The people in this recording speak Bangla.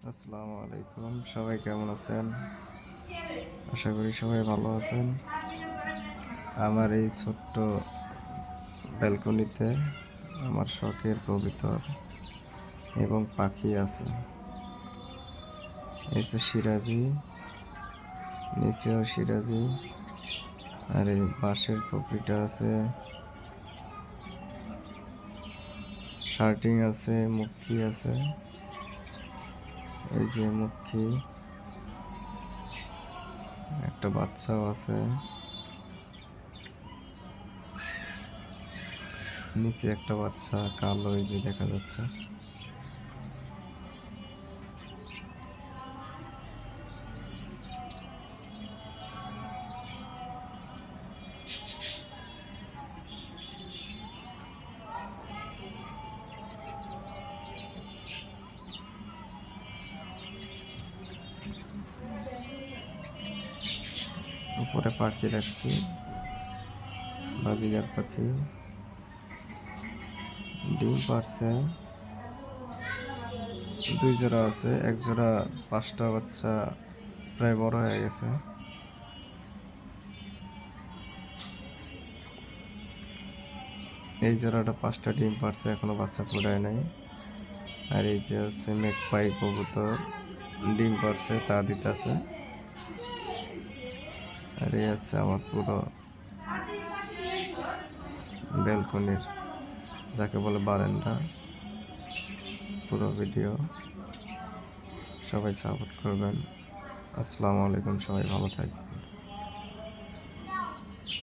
আসসালামু আলাইকুম, সবাই কেমন আছেন? আশা করি সবাই ভালো আছেন। আমার এই ছোট্ট ব্যালকনিতে আমার শখের কবুতর এবং পাখি আছে। এই যে সিরাজি, নিচেও সিরাজি, আর এই বাঁশের কপিটা আছে, শার্টিং আছে, মুখী আছে। এই যে মুখী, একটা বাচ্চাও আছে। নিচে একটা বাচ্চা কালো, এই যে দেখা যাচ্ছে। উপরে পাখি রাখছি, বাজিগার পাখি, ডিম পারছে। 2 জোড়া আছে, 1 জোড়া 5টা বাচ্চা প্রায় বড় হয়ে গেছে। এই জোড়াটা 5টা ডিম পারছে, এখনো বাচ্চা ফুটায় নাই। আর এই যে হচ্ছে মেঘপাই কবুতর, ডিম পারছে, তা দিতেছে। আর এই হচ্ছে আমার পুরো ব্যালকনির, যাকে বলে বারান্দা, পুরো ভিডিও। সবাই সাপোর্ট করবেন। আসসালামু আলাইকুম, সবাই ভালো থাকবেন।